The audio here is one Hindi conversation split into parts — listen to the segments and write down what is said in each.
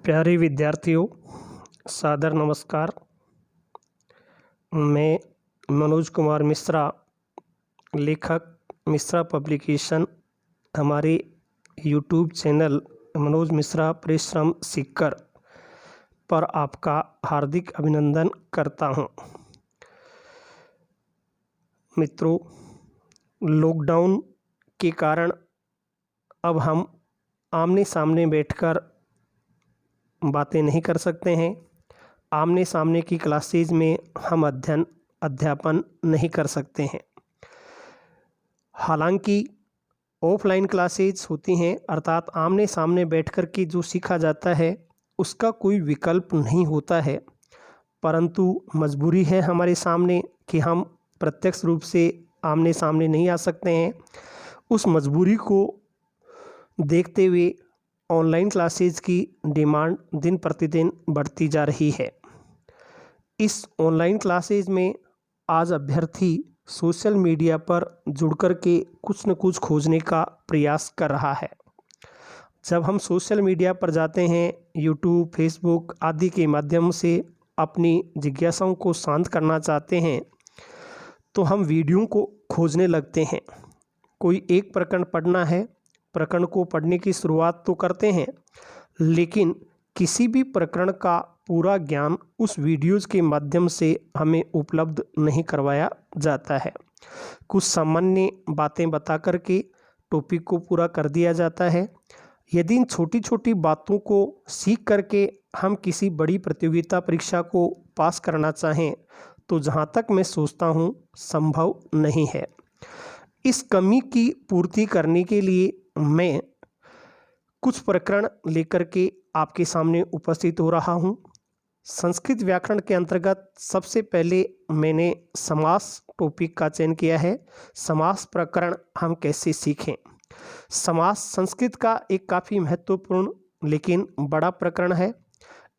प्यारे विद्यार्थियों, सादर नमस्कार। मैं मनोज कुमार मिश्रा, लेखक मिश्रा पब्लिकेशन, हमारे यूट्यूब चैनल मनोज मिश्रा परिश्रम सीखकर पर आपका हार्दिक अभिनंदन करता हूं। मित्रों, लॉकडाउन के कारण अब हम आमने सामने बैठकर बातें नहीं कर सकते हैं। आमने सामने की क्लासेज में हम अध्यापन नहीं कर सकते हैं। हालांकि ऑफलाइन क्लासेज होती हैं, अर्थात आमने सामने बैठकर के जो सीखा जाता है उसका कोई विकल्प नहीं होता है, परंतु मजबूरी है हमारे सामने कि हम प्रत्यक्ष रूप से आमने सामने नहीं आ सकते हैं। उस मजबूरी को देखते हुए ऑनलाइन क्लासेज की डिमांड दिन प्रतिदिन बढ़ती जा रही है। इस ऑनलाइन क्लासेज में आज अभ्यर्थी सोशल मीडिया पर जुड़कर के कुछ न कुछ खोजने का प्रयास कर रहा है। जब हम सोशल मीडिया पर जाते हैं, यूट्यूब, फेसबुक आदि के माध्यम से अपनी जिज्ञासाओं को शांत करना चाहते हैं, तो हम वीडियो को खोजने लगते हैं। कोई एक प्रकरण पढ़ना है, प्रकरण को पढ़ने की शुरुआत तो करते हैं, लेकिन किसी भी प्रकरण का पूरा ज्ञान उस वीडियोज़ के माध्यम से हमें उपलब्ध नहीं करवाया जाता है। कुछ सामान्य बातें बता करके टॉपिक को पूरा कर दिया जाता है। यदि इन छोटी छोटी बातों को सीख करके हम किसी बड़ी प्रतियोगिता परीक्षा को पास करना चाहें, तो जहाँ तक मैं सोचता हूँ संभव नहीं है। इस कमी की पूर्ति करने के लिए मैं कुछ प्रकरण लेकर के आपके सामने उपस्थित हो रहा हूँ। संस्कृत व्याकरण के अंतर्गत सबसे पहले मैंने समास टॉपिक का चयन किया है। समास प्रकरण हम कैसे सीखें। समास संस्कृत का एक काफ़ी महत्वपूर्ण लेकिन बड़ा प्रकरण है।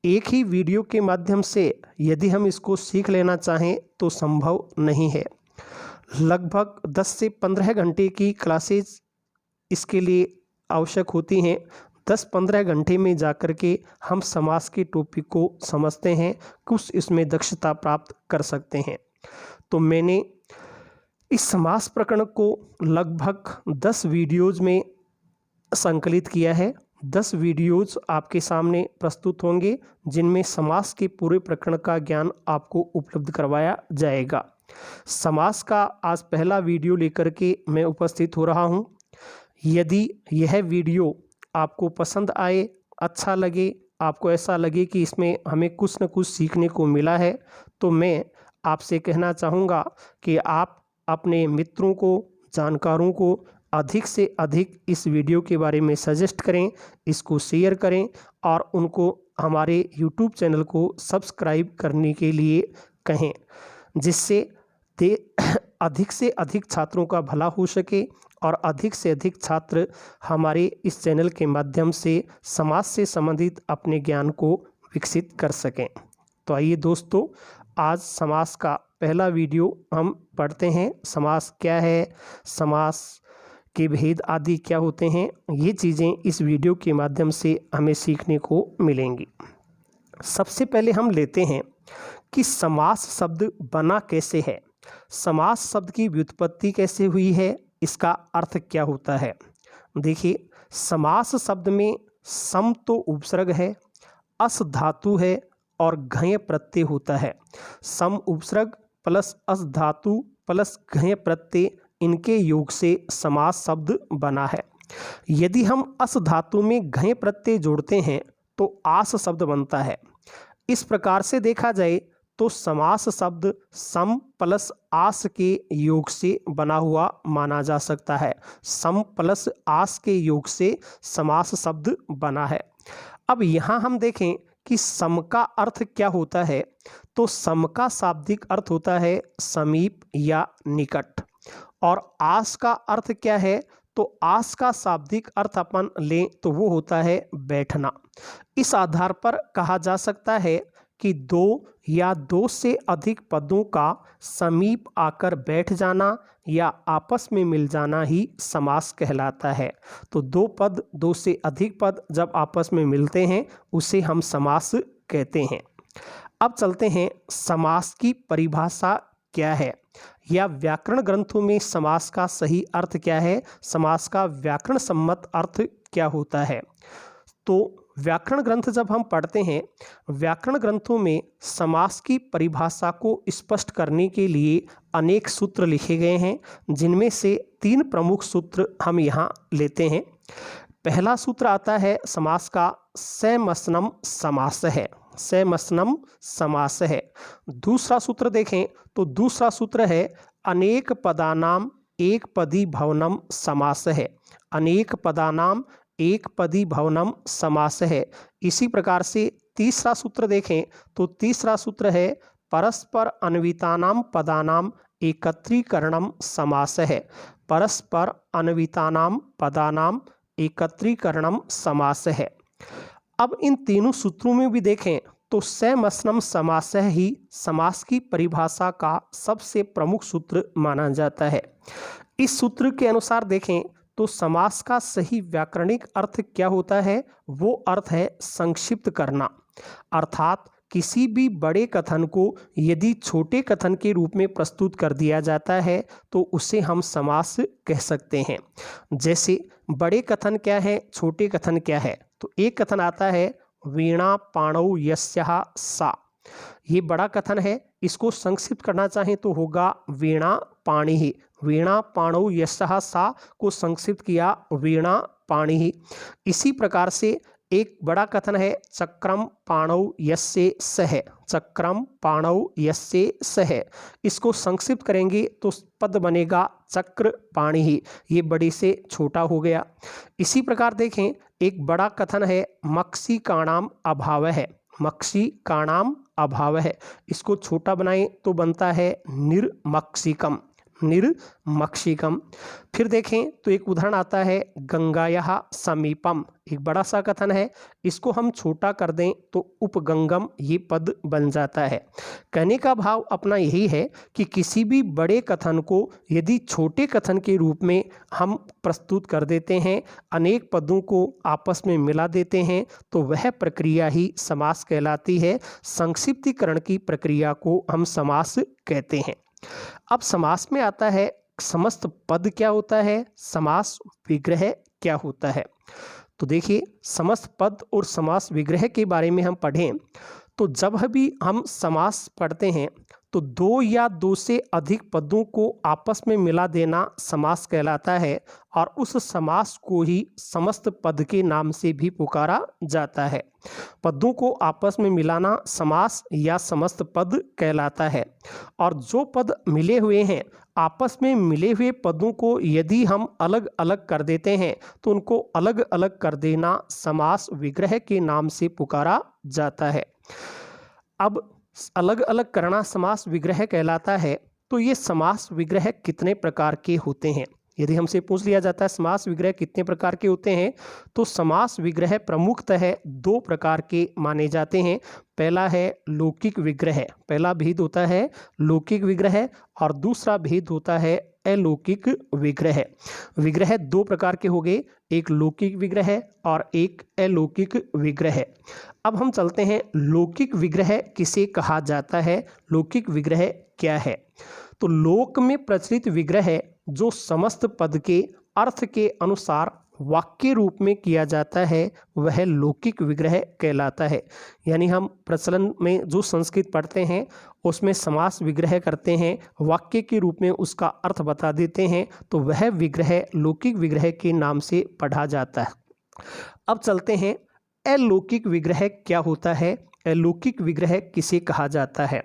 एक ही वीडियो के माध्यम से यदि हम इसको सीख लेना चाहें तो संभव नहीं है। लगभग 10 से 15 घंटे की क्लासेज इसके लिए आवश्यक होती हैं। 10-15 घंटे में जाकर के हम समास के टॉपिक को समझते हैं, कुछ इसमें दक्षता प्राप्त कर सकते हैं। तो मैंने इस समास प्रकरण को लगभग 10 वीडियोज़ में संकलित किया है। 10 वीडियोज़ आपके सामने प्रस्तुत होंगे, जिनमें समास के पूरे प्रकरण का ज्ञान आपको उपलब्ध करवाया जाएगा। समास का आज पहला वीडियो लेकर के मैं उपस्थित हो रहा हूँ। यदि यह वीडियो आपको पसंद आए, अच्छा लगे, आपको ऐसा लगे कि इसमें हमें कुछ न कुछ सीखने को मिला है, तो मैं आपसे कहना चाहूँगा कि आप अपने मित्रों को, जानकारों को अधिक से अधिक इस वीडियो के बारे में सजेस्ट करें, इसको शेयर करें और उनको हमारे यूट्यूब चैनल को सब्सक्राइब करने के लिए कहें, जिससे अधिक से अधिक छात्रों का भला हो सके और अधिक से अधिक छात्र हमारे इस चैनल के माध्यम से समाज से संबंधित अपने ज्ञान को विकसित कर सकें। तो आइए दोस्तों, आज समास का पहला वीडियो हम पढ़ते हैं। समास क्या है, समास के भेद आदि क्या होते हैं, ये चीज़ें इस वीडियो के माध्यम से हमें सीखने को मिलेंगी। सबसे पहले हम लेते हैं कि समास शब्द बना कैसे है, समास शब्द की व्युत्पत्ति कैसे हुई है, इसका अर्थ क्या होता है। देखिए, समास शब्द में सम तो उपसर्ग है, अस धातु है और घय प्रत्यय होता है। सम उपसर्ग प्लस अस धातु प्लस घय प्रत्यय, इनके योग से समास शब्द बना है। यदि हम अस धातु में घय प्रत्यय जोड़ते हैं तो आस शब्द बनता है। इस प्रकार से देखा जाए तो समास शब्द सम प्लस आस के योग से बना हुआ माना जा सकता है। सम प्लस आस के योग से समास शब्द बना है। अब यहाँ हम देखें कि सम का अर्थ क्या होता है, तो सम का शाब्दिक अर्थ होता है समीप या निकट, और आस का अर्थ क्या है, तो आस का शाब्दिक अर्थ अपन लें तो वो होता है बैठना। इस आधार पर कहा जा सकता है कि दो या दो से अधिक पदों का समीप आकर बैठ जाना या आपस में मिल जाना ही समास कहलाता है। तो दो पद, दो से अधिक पद जब आपस में मिलते हैं उसे हम समास कहते हैं। अब चलते हैं समास की परिभाषा क्या है, या व्याकरण ग्रंथों में समास का सही अर्थ क्या है, समास का व्याकरण सम्मत अर्थ क्या होता है। तो व्याकरण ग्रंथ जब हम पढ़ते हैं, व्याकरण ग्रंथों में समास की परिभाषा को स्पष्ट करने के लिए अनेक सूत्र लिखे गए हैं, जिनमें से 3 प्रमुख सूत्र हम यहाँ लेते हैं। पहला सूत्र आता है समास का, सैमसनम समास है, सैमसनम समास है। दूसरा सूत्र देखें तो दूसरा सूत्र है अनेक पदानाम एक पदी भवनम समास है, अनेक पदानाम एक पदी भवनम समास है। इसी प्रकार से तीसरा सूत्र देखें तो तीसरा सूत्र है परस्पर अन्वितानाम पदानाम एकत्रीकरणम समास है, परस्पर अन्वितानाम पदानाम एकत्रीकरणम समास है। अब इन तीनों सूत्रों में भी देखें तो सैमसनम समास ही समास की परिभाषा का सबसे प्रमुख सूत्र माना जाता है। इस सूत्र के अनुसार देखें तो समास का सही व्याकरणिक अर्थ क्या होता है, वो अर्थ है संक्षिप्त करना। अर्थात किसी भी बड़े कथन को यदि छोटे कथन के रूप में प्रस्तुत कर दिया जाता है तो उसे हम समास कह सकते हैं। जैसे बड़े कथन क्या है, छोटे कथन क्या है, तो एक कथन आता है वीणा पाणौ यस्याः सा, ये बड़ा कथन है। इसको संक्षिप्त करना चाहें तो होगा वीणा पाणिः, वीणा पाणौ यस्याः सा को संक्षिप्त किया वीणा पाणिः। इसी प्रकार से एक बड़ा कथन है चक्रम पाणौ यस्य सः, चक्रम पाणौ यस्य सः, इसको संक्षिप्त करेंगे तो पद बनेगा चक्र पाणिः, ये बड़ी से छोटा हो गया। इसी प्रकार देखें एक बड़ा कथन है मक्षिकाणाम अभाव है, मक्षिकाणाम अभाव है, इसको छोटा बनाएं तो बनता है निर्मक्षिकम, निर्मक्षिकम। फिर देखें तो एक उदाहरण आता है गंगायाः समीपम, एक बड़ा सा कथन है, इसको हम छोटा कर दें तो उपगंगम, ये पद बन जाता है। कहने का भाव अपना यही है कि किसी भी बड़े कथन को यदि छोटे कथन के रूप में हम प्रस्तुत कर देते हैं, अनेक पदों को आपस में मिला देते हैं, तो वह प्रक्रिया ही समास कहलाती है। संक्षिप्तीकरण की प्रक्रिया को हम समास कहते हैं। अब समास में आता है समस्त पद क्या होता है, समास विग्रह क्या होता है। तो देखिए समस्त पद और समास विग्रह के बारे में हम पढ़ें तो जब भी हम समास पढ़ते हैं तो दो या दो से अधिक पदों को आपस में मिला देना समास कहलाता है, और उस समास को ही समस्त पद के नाम से भी पुकारा जाता है। पदों को आपस में मिलाना समास या समस्त पद कहलाता है। और जो पद मिले हुए हैं, आपस में मिले हुए पदों को यदि हम अलग अलग कर देते हैं तो उनको अलग अलग कर देना समास विग्रह के नाम से पुकारा जाता है। अब अलग अलग करना समास विग्रह कहलाता है। तो ये समास विग्रह कितने प्रकार के होते हैं, यदि हमसे पूछ लिया जाता है समास विग्रह कितने प्रकार के होते हैं, तो समास विग्रह प्रमुखतः 2 प्रकार के माने जाते हैं। पहला है लौकिक विग्रह, पहला भेद होता है लौकिक विग्रह, और दूसरा भेद होता है अलौकिक विग्रह। विग्रह 2 प्रकार के हो गए, एक लौकिक विग्रह और एक अलौकिक विग्रह। अब हम चलते हैं लौकिक विग्रह किसे कहा जाता है, लौकिक विग्रह क्या है। तो लोक में प्रचलित विग्रह जो समस्त पद के अर्थ के अनुसार वाक्य रूप में किया जाता है वह लौकिक विग्रह कहलाता है। यानी हम प्रचलन में जो संस्कृत पढ़ते हैं उसमें समास विग्रह करते हैं, वाक्य के रूप में उसका अर्थ बता देते हैं, तो वह विग्रह लौकिक विग्रह के नाम से पढ़ा जाता है। अब चलते हैं अलौकिक विग्रह क्या होता है, अलौकिक विग्रह किसे कहा जाता है।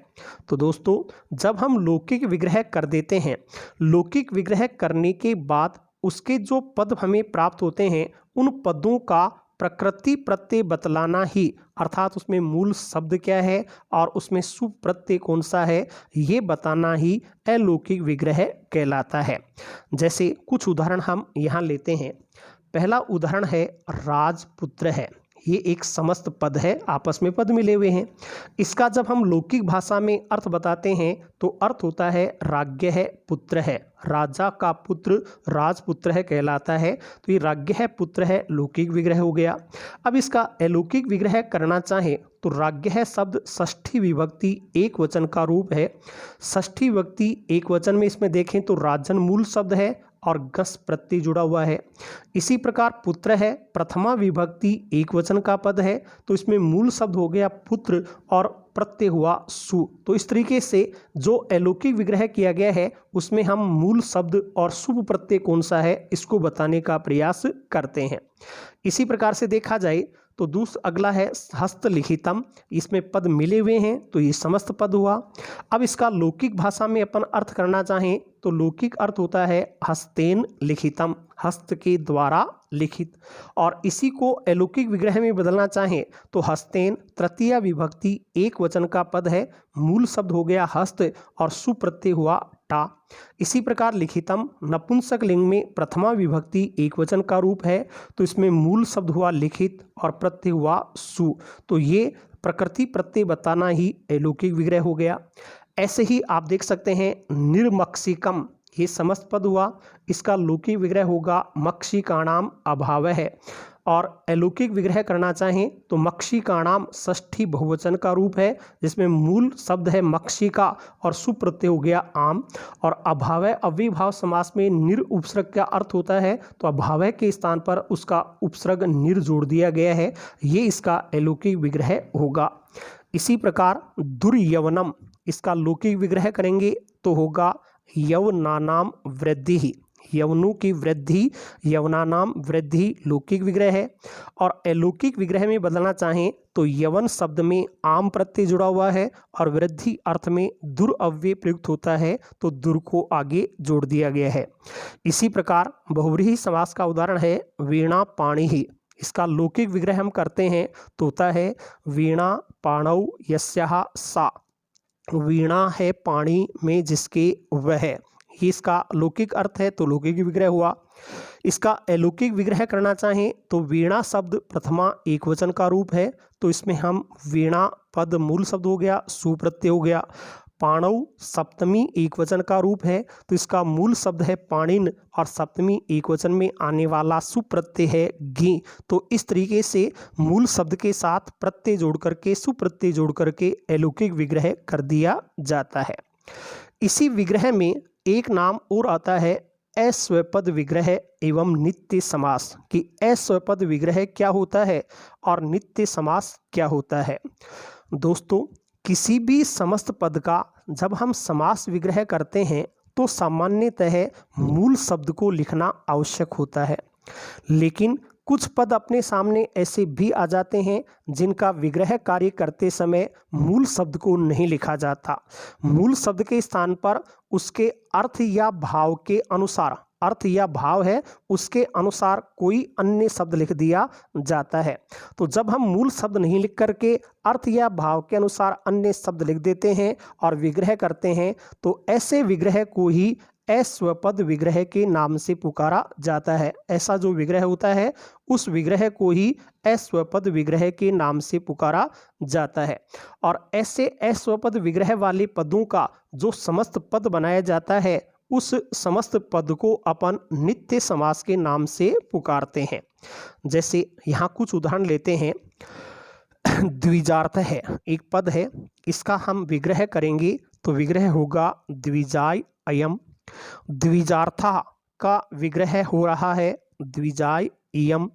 तो दोस्तों जब हम लौकिक विग्रह कर देते हैं, लौकिक विग्रह करने के बाद उसके जो पद हमें प्राप्त होते हैं उन पदों का प्रकृति प्रत्यय बतलाना ही, अर्थात उसमें मूल शब्द क्या है और उसमें शुभ प्रत्यय कौन सा है, ये बताना ही अलौकिक विग्रह कहलाता है। जैसे कुछ उदाहरण हम यहाँ लेते हैं। पहला उदाहरण है राजपुत्र है, ये एक समस्त पद है, आपस में पद मिले हुए हैं। इसका जब हम लौकिक भाषा में अर्थ बताते हैं तो अर्थ होता है राज्ञ है, पुत्र है। राजा का पुत्र राजपुत्र है कहलाता है, तो ये राज्ञ है, पुत्र है, लौकिक विग्रह हो गया। अब इसका अलौकिक विग्रह करना चाहें तो राज्ञ है शब्द षष्ठी विभक्ति एक वचन का रूप है। षष्ठी विभक्ति एक वचन में इसमें देखें तो राजन मूल शब्द है और गस प्रत्यय जुड़ा हुआ है। इसी प्रकार पुत्र है, प्रथमा विभक्ति एक वचन का पद है, तो इसमें मूल शब्द हो गया पुत्र और प्रत्यय हुआ सु। तो इस तरीके से जो अलौकिक विग्रह किया गया है उसमें हम मूल शब्द और शुभ प्रत्यय कौन सा है इसको बताने का प्रयास करते हैं। इसी प्रकार से देखा जाए तो अगला है हस्तलिखितम, इसमें पद मिले हुए हैं तो ये समस्त पद हुआ। अब इसका लौकिक भाषा में अपन अर्थ करना चाहें तो लौकिक अर्थ होता है हस्तेन लिखितम, हस्त के द्वारा लिखित। और इसी को अलौकिक विग्रह में बदलना चाहें तो हस्तेन तृतीया विभक्ति एक वचन का पद है, मूल शब्द हो गया हस्त और सुप्रत्यय हुआ टा। इसी प्रकार लिखितम नपुंसक लिंग में प्रथमा विभक्ति एक वचन का रूप है, तो इसमें मूल शब्द हुआ लिखित और प्रत्यय हुआ सु। तो ये प्रकृति प्रत्यय बताना ही अलौकिक विग्रह हो गया। ऐसे ही आप देख सकते हैं निर्मक्षिकम, ये समस्त पद हुआ। इसका लौकिक विग्रह होगा मक्षिकाणाम अभाव है। और अलौकिक विग्रह करना चाहें तो मक्षिकाणाम षष्ठी बहुवचन का रूप है, जिसमें मूल शब्द है मक्षिका और सुप्रत्यय हो गया आम। और अभाव अव्ययीभाव समास में निर उपसर्ग का अर्थ होता है, तो अभाव के स्थान पर उसका उपसर्ग निर जोड़ दिया गया है, ये इसका अलौकिक विग्रह होगा। इसी प्रकार दुर्यवनम, इसका लौकिक विग्रह करेंगे तो होगा यवनानाम वृद्धि ही, यवनों की वृद्धि, यवनानाम वृद्धि लौकिक विग्रह है। और अलौकिक विग्रह में बदलना चाहें तो यवन शब्द में आम प्रत्यय जुड़ा हुआ है और वृद्धि अर्थ में दुर अव्यय प्रयुक्त होता है, तो दुर को आगे जोड़ दिया गया है। इसी प्रकार बहुव्रीहि समास का उदाहरण है वीणा पाणी ही, इसका लौकिक विग्रह हम करते हैं तो होता है वीणा पाणौ यस्याः सा, वीणा है पानी में जिसके वह, ये इसका लौकिक अर्थ है तो लौकिक विग्रह हुआ। इसका अलौकिक विग्रह करना चाहें तो वीणा शब्द प्रथमा एक वचन का रूप है, तो इसमें हम वीणा पद मूल शब्द हो गया, सुप्रत्यय हो गया। पाणव सप्तमी एक वचन का रूप है, तो इसका मूल शब्द है पाणिन और सप्तमी एक वचन में आने वाला सुप्रत्यय है गी। तो इस तरीके से मूल शब्द के साथ प्रत्यय जोड़ करके सुप्रत्यय जोड़ करके अलौकिक विग्रह कर दिया जाता है। इसी विग्रह में एक नाम और आता है अस्वपद विग्रह एवं नित्य समास, कि अस्वपद विग्रह क्या होता है और नित्य समास क्या होता है। दोस्तों, किसी भी समस्त पद का जब हम समास विग्रह करते हैं तो सामान्यतः मूल शब्द को लिखना आवश्यक होता है, लेकिन कुछ पद अपने सामने ऐसे भी आ जाते हैं जिनका विग्रह कार्य करते समय मूल शब्द को नहीं लिखा जाता। मूल शब्द के स्थान पर उसके अर्थ या भाव के अनुसार, अर्थ या भाव है उसके अनुसार कोई अन्य शब्द लिख दिया जाता है। तो जब हम मूल शब्द नहीं लिख करके अर्थ या भाव के अनुसार अन्य शब्द लिख देते हैं और विग्रह करते हैं, तो ऐसे विग्रह को ही अस्वपद विग्रह के नाम से पुकारा जाता है। ऐसा जो विग्रह होता है उस विग्रह को ही अस्वपद विग्रह के नाम से पुकारा जाता है। और ऐसे अस्वपद विग्रह वाले पदों का जो समस्त पद बनाया जाता है उस समस्त पद को अपन नित्य समास के नाम से पुकारते हैं। जैसे यहाँ कुछ उदाहरण लेते हैं। द्विजार्थ है एक पद है, इसका हम विग्रह करेंगे तो विग्रह होगा द्विजाय अयम। द्विजार्था का विग्रह हो रहा है द्विजाय इयम।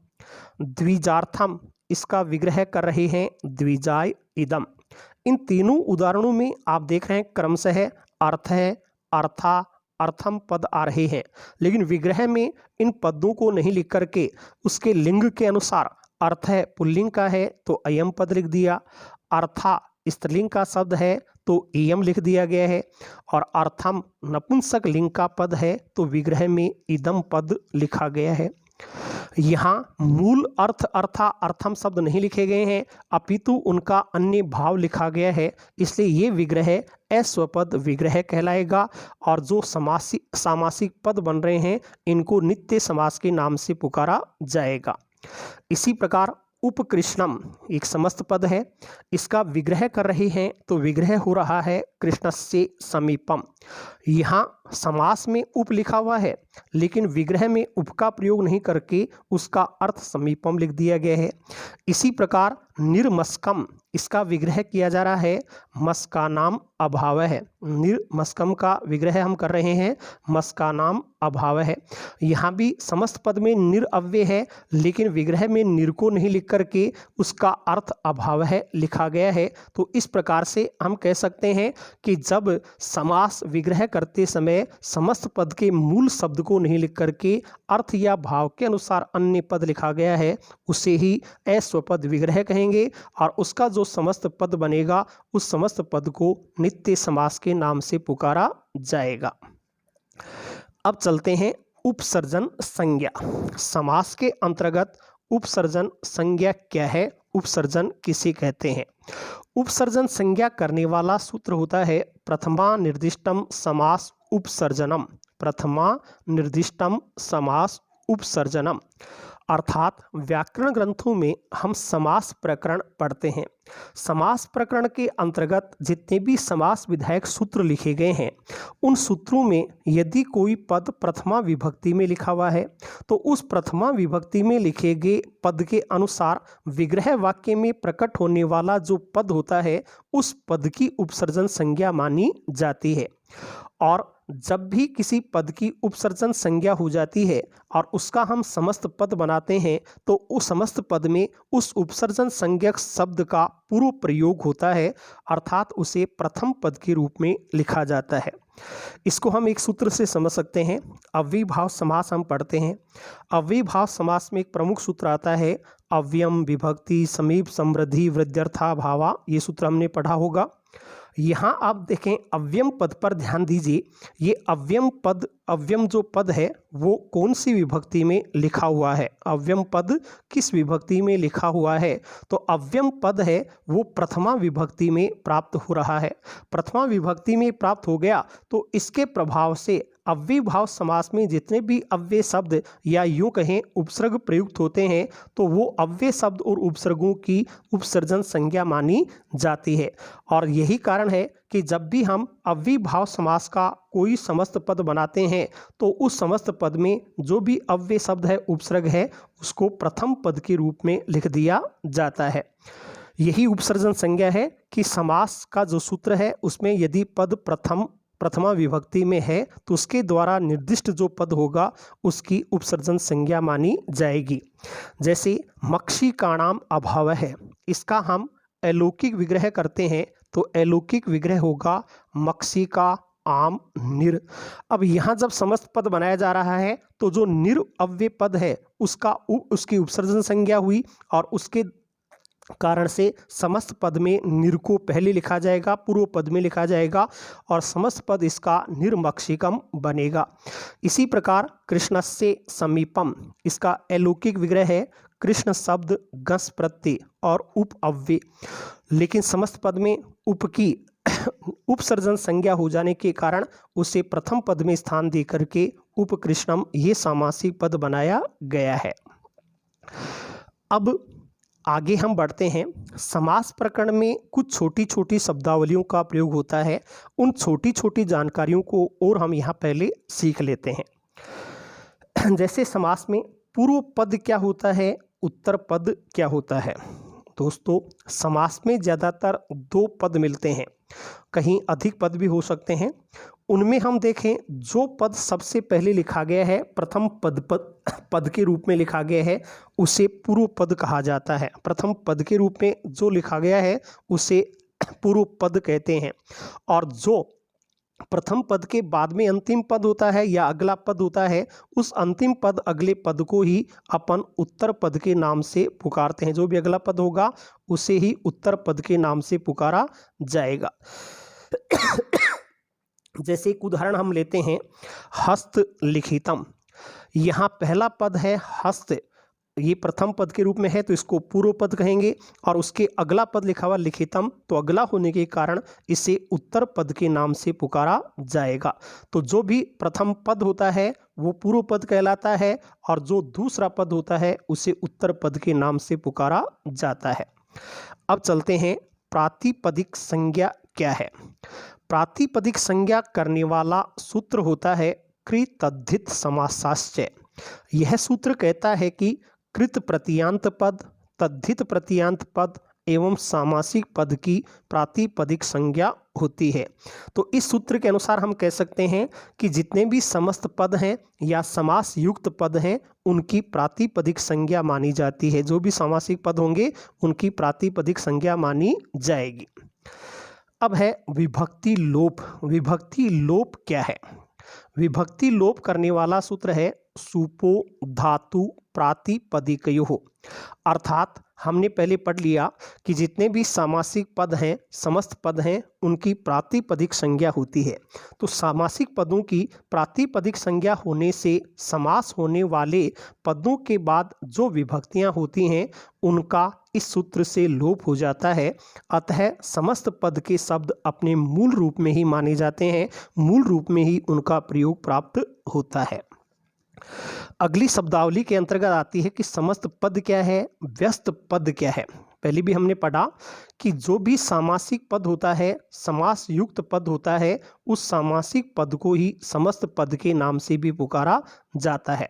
द्विजार्थम, इसका विग्रह कर रहे हैं द्विजाय इदम। इन तीनों उदाहरणों में आप देख रहे हैं क्रमशः अर्थ है, अर्था, अर्थम पद आ रहे हैं, लेकिन विग्रह में इन पदों को नहीं लिख करके उसके लिंग के अनुसार, अर्थ है पुल्लिंग का है तो अयम पद लिख दिया, अर्था स्त्रीलिंग का शब्द है तो इयम लिख दिया गया है, और अर्थम नपुंसक लिंग का पद है तो विग्रह में इदम पद लिखा गया है। यहाँ मूल अर्थ अर्था अर्थम शब्द नहीं लिखे गए हैं, अपितु उनका अन्य भाव लिखा गया है, इसलिए ये विग्रह अस्वपद विग्रह कहलाएगा। और जो सामासिक पद बन रहे हैं इनको नित्य समास के नाम से पुकारा जाएगा। इसी प्रकार उपकृष्णम एक समस्त पद है, इसका विग्रह कर रहे हैं तो विग्रह हो रहा है कृष्णस्य समीपम। यहाँ समास में उप लिखा हुआ है लेकिन विग्रह में उप का प्रयोग नहीं करके उसका अर्थ समीपम लिख दिया गया है। इसी प्रकार निर्मस्कम, इसका विग्रह किया जा रहा है मस्का नाम अभाव है। निर्मस्कम का विग्रह हम कर रहे हैं, मस्का नाम अभाव है। यहाँ भी समस्त पद में निर अव्यय है लेकिन विग्रह में निर को नहीं लिख करके उसका अर्थ अभाव है लिखा गया है। तो इस प्रकार से हम कह सकते हैं कि जब समास विग्रह करते समय समस्त पद के मूल शब्द को नहीं लिख करके अर्थ या भाव के अनुसार अन्य पद लिखा गया है उसे ही अस्वपद विग्रह कहेंगे और उसका जो समस्त पद बनेगा उस समस्त पद को नित्य समास के नाम से पुकारा जाएगा। अब चलते हैं उपसर्जन संज्ञा। समास के अंतर्गत उपसर्जन संज्ञा क्या है, उपसर्जन किसे कहते हैं? उपसर्जन संज्ञा करने वाला सूत्र होता है प्रथमा निर्दिष्टम समास उपसर्जनम। प्रथमा निर्दिष्टम समास उपसर्जनम अर्थात व्याकरण ग्रंथों में हम समास प्रकरण पढ़ते हैं। समास प्रकरण के अंतर्गत जितने भी समास विधायक सूत्र लिखे गए हैं उन सूत्रों में यदि कोई पद प्रथमा विभक्ति में लिखा हुआ है तो उस प्रथमा विभक्ति में लिखे गए पद के अनुसार विग्रह वाक्य में प्रकट होने वाला जो पद होता है उस पद की उपसर्जन संज्ञा मानी जाती है। और जब भी किसी पद की उपसर्जन संज्ञा हो जाती है और उसका हम समस्त पद बनाते हैं तो उस समस्त पद में उस उपसर्जन संज्ञक शब्द का पूर्व प्रयोग होता है अर्थात उसे प्रथम पद के रूप में लिखा जाता है। इसको हम एक सूत्र से समझ सकते हैं। अव्ययीभाव समास हम पढ़ते हैं। अव्ययीभाव समास में एक प्रमुख सूत्र आता है अव्ययम विभक्ति समीप समृद्धि वृद्ध्यर्था भावा, ये सूत्र हमने पढ़ा होगा। यहाँ आप देखें अव्ययम पद पर ध्यान दीजिए। ये अव्ययम पद, अव्ययम जो पद है वो कौन सी विभक्ति में लिखा हुआ है, अव्ययम पद किस विभक्ति में लिखा हुआ है? तो अव्ययम पद है वो प्रथमा विभक्ति में प्राप्त हो रहा है। प्रथमा विभक्ति में प्राप्त हो गया तो इसके प्रभाव से अव्ययीभाव समास में जितने भी अव्यय शब्द या यूं कहें उपसर्ग प्रयुक्त होते हैं तो वो अव्यय शब्द और उपसर्गों की उपसर्जन संज्ञा मानी जाती है। और यही कारण है कि जब भी हम अव्ययीभाव समास का कोई समस्त पद बनाते हैं तो उस समस्त पद में जो भी अव्यय शब्द है उपसर्ग है उसको प्रथम पद के रूप में लिख दिया जाता है। यही उपसर्जन संज्ञा है कि समास का जो सूत्र है उसमें यदि पद प्रथमा विभक्ति में है तो उसके द्वारा निर्दिष्ट जो पद होगा उसकी उपसर्जन संज्ञा मानी जाएगी। जैसे मक्षी का नाम अभाव है, इसका हम अलौकिक विग्रह करते हैं तो अलौकिक विग्रह होगा मक्षी का आम निर। अब यहाँ जब समस्त पद बनाया जा रहा है तो जो निर अव्यय पद है उसकी उपसर्जन संज्ञा हुई और उसके कारण से समस्त पद में निर को पहले लिखा जाएगा, पूर्व पद में लिखा जाएगा और समस्त पद इसका निर्मक्षिकम बनेगा। इसी प्रकार कृष्णस्य समीपम, इसका अलौकिक विग्रह है कृष्ण शब्द गस प्रत्यय और उप अव्यय, लेकिन समस्त पद में उप की उपसर्जन संज्ञा हो जाने के कारण उसे प्रथम पद में स्थान दे करके उपकृष्णम ये सामासिक पद बनाया गया है। अब आगे हम बढ़ते हैं। समास प्रकरण में कुछ छोटी छोटी शब्दावलियों का प्रयोग होता है, उन छोटी छोटी जानकारियों को और हम यहाँ पहले सीख लेते हैं। जैसे समास में पूर्व पद क्या होता है, उत्तर पद क्या होता है। दोस्तों समास में ज़्यादातर दो पद मिलते हैं, कहीं अधिक पद भी हो सकते हैं। उनमें हम देखें जो पद सबसे पहले लिखा गया है प्रथम पद के रूप में लिखा गया है उसे पूर्व पद कहा जाता है। प्रथम पद के रूप में जो लिखा गया है उसे पूर्व पद कहते हैं। और जो प्रथम पद के बाद में अंतिम पद होता है या अगला पद होता है उस अंतिम पद अगले पद को ही अपन उत्तर पद के नाम से पुकारते हैं। जो भी अगला पद होगा उसे ही उत्तर पद के नाम से पुकारा जाएगा। जैसे एक उदाहरण हम लेते हैं हस्त लिखितम। यहाँ पहला पद है हस्त, ये प्रथम पद के रूप में है तो इसको पूर्व पद कहेंगे, और उसके अगला पद लिखा हुआ लिखितम, तो अगला होने के कारण इसे उत्तर पद के नाम से पुकारा जाएगा। तो जो भी प्रथम पद होता है वो पूर्व पद कहलाता है, और जो दूसरा पद होता है उसे उत्तर पद के नाम से पुकारा जाता है। अब चलते हैं प्रातिपदिक संज्ञा क्या है। प्रातिपदिक संज्ञा करने वाला सूत्र होता है कृतद्धित समासाश्च। यह सूत्र कहता है कि कृत प्रत्ययान्त पद, तद्धित प्रत्ययान्त पद एवं सामासिक पद की प्रातिपदिक संज्ञा होती है। तो इस सूत्र के अनुसार हम कह सकते हैं कि जितने भी समस्त पद हैं या समास युक्त पद हैं उनकी प्रातिपदिक संज्ञा मानी जाती है। जो भी सामासिक पद होंगे उनकी प्रातिपदिक संज्ञा मानी जाएगी। अब है विभक्ति लोप। विभक्ति लोप क्या है? विभक्ति लोप करने वाला सूत्र है सुपो धातु प्रातिपदिकयोः। अर्थात हमने पहले पढ़ लिया कि जितने भी सामासिक पद हैं, समस्त पद हैं, उनकी प्रातिपदिक संज्ञा होती है। तो सामासिक पदों की प्रातिपदिक संज्ञा होने से समास होने वाले पदों के बाद जो विभक्तियां होती हैं उनका इस सूत्र से लोप हो जाता है। अतः समस्त पद के शब्द अपने मूल रूप में ही माने जाते हैं, मूल रूप में ही उनका प्रयोग प्राप्त होता है। अगली शब्दावली के अंतर्गत आती है कि समस्त पद क्या है, व्यस्त पद क्या है। पहले भी हमने पढ़ा कि जो भी सामासिक पद होता है, समास युक्त पद होता है, उस सामासिक पद को ही समस्त पद के नाम से भी पुकारा जाता है।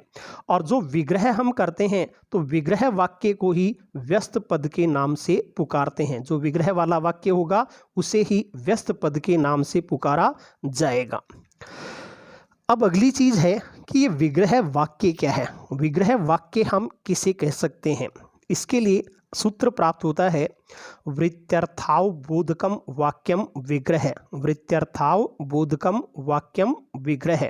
और जो विग्रह हम करते हैं तो विग्रह वाक्य को ही व्यस्त पद के नाम से पुकारते हैं। जो विग्रह वाला वाक्य होगा उसे ही व्यस्त पद के नाम से पुकारा जाएगा। अब अगली चीज है कि ये विग्रह वाक्य क्या है। विग्रह वाक्य हम किसे कह सकते हैं? इसके लिए सूत्र प्राप्त होता है वृत्त्यर्थावबोधकम वाक्यम विग्रह। वृत्त्यर्थावबोधकम वाक्यम विग्रह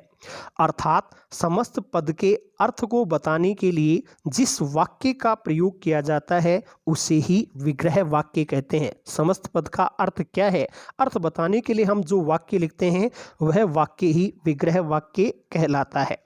अर्थात समस्त पद के अर्थ को बताने के लिए जिस वाक्य का प्रयोग किया जाता है उसे ही विग्रह वाक्य कहते हैं। समस्त पद का अर्थ क्या है, अर्थ बताने के लिए हम जो वाक्य लिखते हैं वह वाक्य ही विग्रह वाक्य कहलाता है।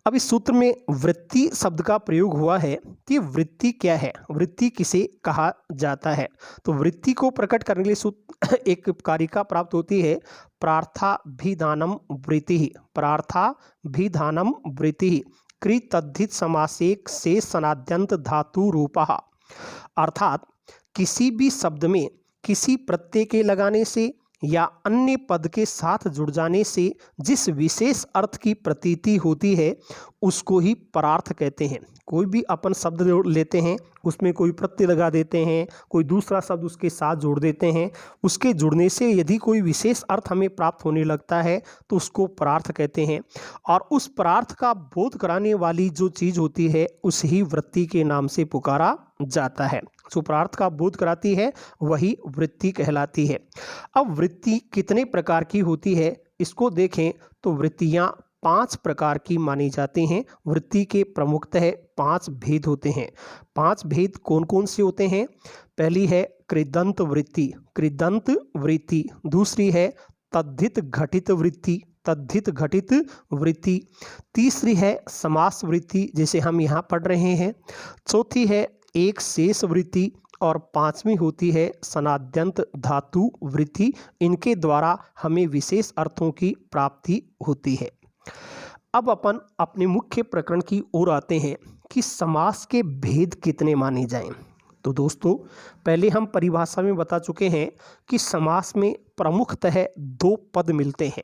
अब इस सूत्र में वृत्ति शब्द का प्रयोग हुआ है कि वृत्ति क्या है, वृत्ति किसे कहा जाता है। तो वृत्ति को प्रकट करने के लिए सूत्र एक कारिका प्राप्त होती है प्रार्थाभिधानम वृत्ति। प्रार्थाभिधानम वृत्ति कृतद्धित समासेक से सनाद्यंत धातु रूपः। अर्थात किसी भी शब्द में किसी प्रत्यय के लगाने से या अन्य पद के साथ जुड़ जाने से जिस विशेष अर्थ की प्रतीति होती है उसको ही परार्थ कहते हैं। कोई भी अपन शब्द लेते हैं उसमें कोई प्रत्यय लगा देते हैं, कोई दूसरा शब्द उसके साथ जोड़ देते हैं, उसके जुड़ने से यदि कोई विशेष अर्थ हमें प्राप्त होने लगता है तो उसको परार्थ कहते हैं। और उस परार्थ का बोध कराने वाली जो चीज़ होती है उसे ही वृत्ति के नाम से पुकारा जाता है। जो परार्थ का बोध कराती है वही वृत्ति कहलाती है। अब वृत्ति कितने प्रकार की होती है इसको देखें तो वृत्तियां 5 प्रकार की मानी जाती हैं। वृत्ति के प्रमुखतः 5 भेद होते हैं। 5 भेद कौन कौन से होते हैं? पहली है कृदंत वृत्ति, कृदंत वृत्ति। दूसरी है तद्धित घटित वृत्ति, तद्धित घटित वृत्ति। तीसरी है समास वृत्ति जैसे हम यहाँ पढ़ रहे हैं। चौथी है एक शेष वृत्ति और 5वीं होती है सनाद्यंत धातु वृत्ति। इनके द्वारा हमें विशेष अर्थों की प्राप्ति होती है। अब अपन अपने मुख्य प्रकरण की ओर आते हैं कि समास के भेद कितने माने जाएं। तो दोस्तों पहले हम परिभाषा में बता चुके हैं कि समास में प्रमुखतः 2 पद मिलते हैं।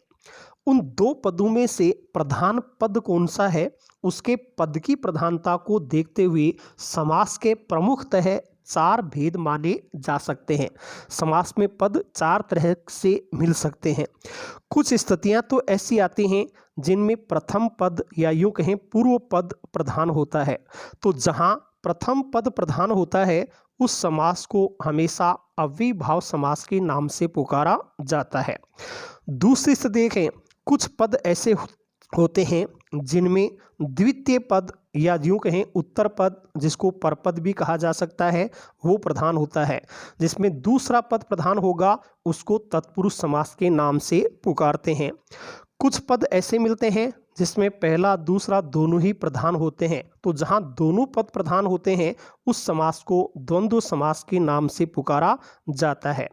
उन 2 पदों में से प्रधान पद कौन सा है उसके पद की प्रधानता को देखते हुए समास के प्रमुखतः 4 भेद माने जा सकते हैं। समास में पद 4 तरह से मिल सकते हैं। कुछ स्थितियां तो ऐसी आती हैं जिनमें प्रथम पद या यूं कहें पूर्व पद प्रधान होता है। तो जहां प्रथम पद प्रधान होता है उस समास को हमेशा अव्ययीभाव समास के नाम से पुकारा जाता है। दूसरी से देखें कुछ पद ऐसे होते हैं जिनमें द्वितीय पद या यूं कहें उत्तर पद जिसको परपद भी कहा जा सकता है वो प्रधान होता है। जिसमें दूसरा पद प्रधान होगा उसको तत्पुरुष समास के नाम से पुकारते हैं। कुछ पद ऐसे मिलते हैं जिसमें पहला दूसरा दोनों ही प्रधान होते हैं। तो जहाँ दोनों पद प्रधान होते हैं उस समास को द्वंद्व समास के नाम से पुकारा जाता है।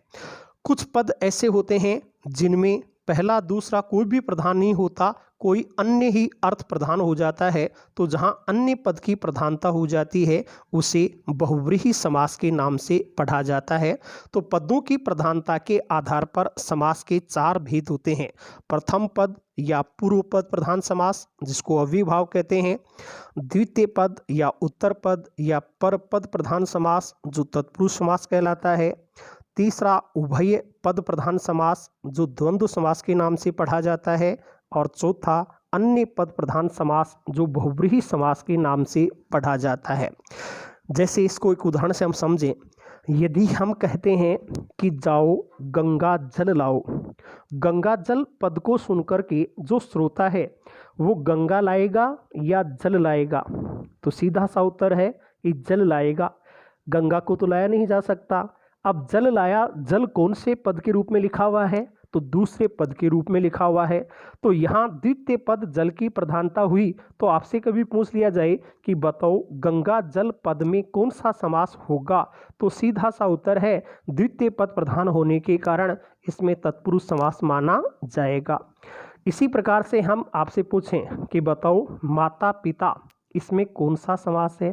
कुछ पद ऐसे होते हैं जिनमें पहला दूसरा कोई भी प्रधान नहीं होता, कोई अन्य ही अर्थ प्रधान हो जाता है। तो जहाँ अन्य पद की प्रधानता हो जाती है उसे बहुव्रीहि समास के नाम से पढ़ा जाता है। तो पदों की प्रधानता के आधार पर समास के चार भेद होते हैं। प्रथम पद या पूर्व पद प्रधान समास जिसको अव्ययीभाव कहते हैं, द्वितीय पद या उत्तर पद या पर पद प्रधान समास जो तत्पुरुष समास कहलाता है, तीसरा उभय पद प्रधान समास जो द्वंद्व समास के नाम से पढ़ा जाता है, और चौथा अन्य पद प्रधान समास जो बहुव्रीहि समास के नाम से पढ़ा जाता है। जैसे इसको एक उदाहरण से हम समझें, यदि हम कहते हैं कि जाओ गंगा जल लाओ, गंगा जल पद को सुनकर के जो श्रोता है वो गंगा लाएगा या जल लाएगा, तो सीधा सा उत्तर है कि जल लाएगा। गंगा को तो लाया नहीं जा सकता। अब जल लाया, जल कौन से पद के रूप में लिखा हुआ है, तो दूसरे पद के रूप में लिखा हुआ है। तो यहाँ द्वितीय पद जल की प्रधानता हुई। तो आपसे कभी पूछ लिया जाए कि बताओ गंगा जल पद में कौन सा समास होगा, तो सीधा सा उत्तर है द्वितीय पद प्रधान होने के कारण इसमें तत्पुरुष समास माना जाएगा। इसी प्रकार से हम आपसे पूछें कि बताओ माता पिता, इसमें कौन सा समास है।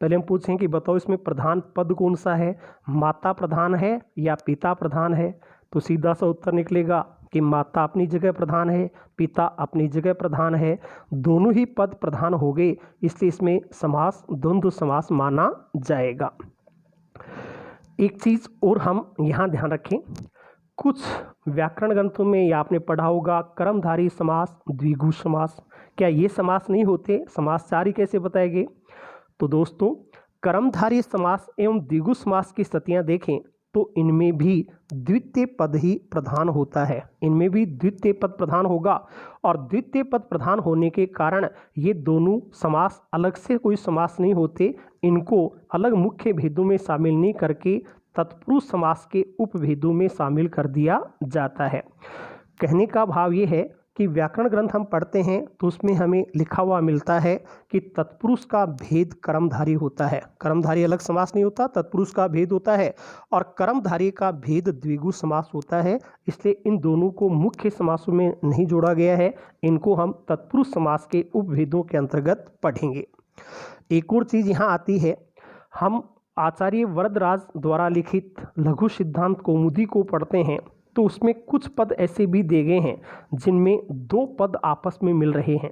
पहले हम पूछें कि बताओ इसमें प्रधान पद कौन सा है, माता प्रधान है या पिता प्रधान है, तो सीधा सा उत्तर निकलेगा कि माता अपनी जगह प्रधान है, पिता अपनी जगह प्रधान है, दोनों ही पद प्रधान हो गए, इसलिए इसमें समास द्वंद्व समास माना जाएगा। एक चीज़ और हम यहाँ ध्यान रखें, कुछ व्याकरण ग्रंथों में या आपने पढ़ा होगा कर्मधारी समास, द्विगु समास, क्या ये समास नहीं होते, समास चार ही कैसे बताए गए। तो दोस्तों कर्मधारी समास एवं द्विगु समास की स्थितियां देखें तो इनमें भी द्वितीय पद ही प्रधान होता है, इनमें भी द्वितीय पद प्रधान होगा। और द्वितीय पद प्रधान होने के कारण ये दोनों समास अलग से कोई समास नहीं होते, इनको अलग मुख्य भेदों में शामिल नहीं करके तत्पुरुष समास के उपभेदों में शामिल कर दिया जाता है। कहने का भाव ये है कि व्याकरण ग्रंथ हम पढ़ते हैं तो उसमें हमें लिखा हुआ मिलता है कि तत्पुरुष का भेद कर्मधारी होता है, कर्मधारी अलग समास नहीं होता, तत्पुरुष का भेद होता है, और कर्मधारी का भेद द्विगु समास होता है। इसलिए इन दोनों को मुख्य समासों में नहीं जोड़ा गया है, इनको हम तत्पुरुष समास के उपभेदों के अंतर्गत पढ़ेंगे। एक और चीज़ यहाँ आती है, हम आचार्य वरदराज द्वारा लिखित लघु सिद्धांत कौमुदी को पढ़ते हैं तो उसमें कुछ पद ऐसे भी दिए गए हैं जिनमें दो पद आपस में मिल रहे हैं।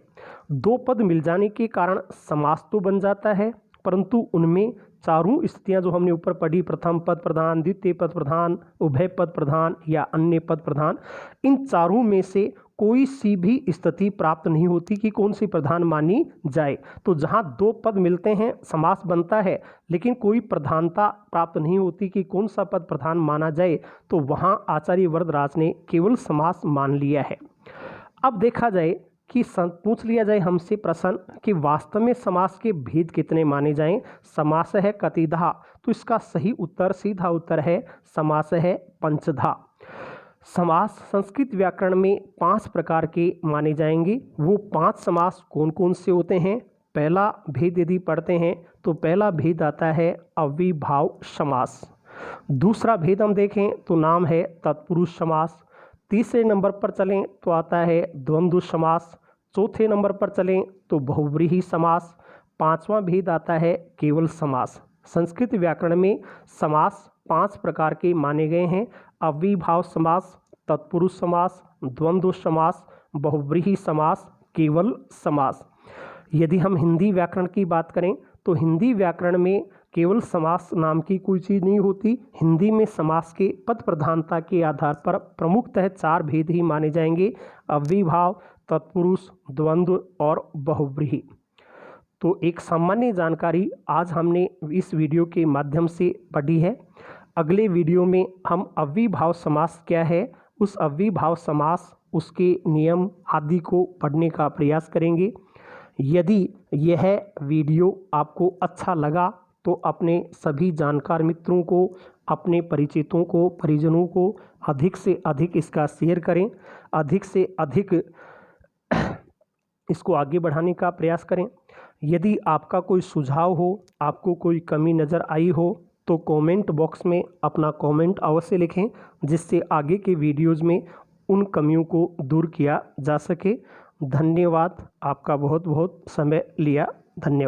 दो पद मिल जाने के कारण समास तो बन जाता है, परंतु उनमें चारों स्थितियां जो हमने ऊपर पढ़ी, प्रथम पद प्रधान, द्वितीय पद प्रधान, उभय पद प्रधान या अन्य पद प्रधान, इन चारों में से कोई सी भी स्थिति प्राप्त नहीं होती कि कौन सी प्रधान मानी जाए। तो जहाँ दो पद मिलते हैं समास बनता है, लेकिन कोई प्रधानता प्राप्त नहीं होती कि कौन सा पद प्रधान माना जाए, तो वहाँ आचार्य वरदराज ने केवल समास मान लिया है। अब देखा जाए कि पूछ लिया जाए हमसे प्रश्न कि वास्तव में समास के भेद कितने माने जाएं, समास है कतिधा, तो इसका सही उत्तर, सीधा उत्तर है समास है पंचधा। समास संस्कृत व्याकरण में 5 प्रकार के माने जाएंगे। वो 5 समास कौन कौन से होते हैं। पहला भेद यदि पढ़ते हैं तो पहला भेद आता है अव्ययीभाव समास। दूसरा भेद हम देखें तो नाम है तत्पुरुष समास। तीसरे नंबर पर चलें तो आता है द्वंद्व समास। चौथे नंबर पर चलें तो बहुव्रीहि समास। पांचवा भेद आता है केवल समास। संस्कृत व्याकरण में समास 5 प्रकार के माने गए हैं। अव्ययीभाव समास, तत्पुरुष समास, द्वंद्व समास, बहुव्रीहि समास, केवल समास। यदि हम हिंदी व्याकरण की बात करें तो हिंदी व्याकरण में केवल समास नाम की कोई चीज़ नहीं होती। हिंदी में समास के पद प्रधानता के आधार पर प्रमुखतः 4 भेद ही माने जाएंगे, अव्ययीभाव, तत्पुरुष, द्वंद्व और बहुव्रीहि। तो एक सामान्य जानकारी आज हमने इस वीडियो के माध्यम से पढ़ी है। अगले वीडियो में हम अव्ययीभाव समास क्या है, उस अव्ययीभाव समास, उसके नियम आदि को पढ़ने का प्रयास करेंगे। यदि यह वीडियो आपको अच्छा लगा तो अपने सभी जानकार मित्रों को, अपने परिचितों को, परिजनों को अधिक से अधिक इसका शेयर करें, अधिक से अधिक इसको आगे बढ़ाने का प्रयास करें। यदि आपका कोई सुझाव हो, आपको कोई कमी नज़र आई हो तो कमेंट बॉक्स में अपना कमेंट अवश्य लिखें, जिससे आगे के वीडियोज़ में उन कमियों को दूर किया जा सके। धन्यवाद, आपका बहुत बहुत समय लिया। धन्यवाद।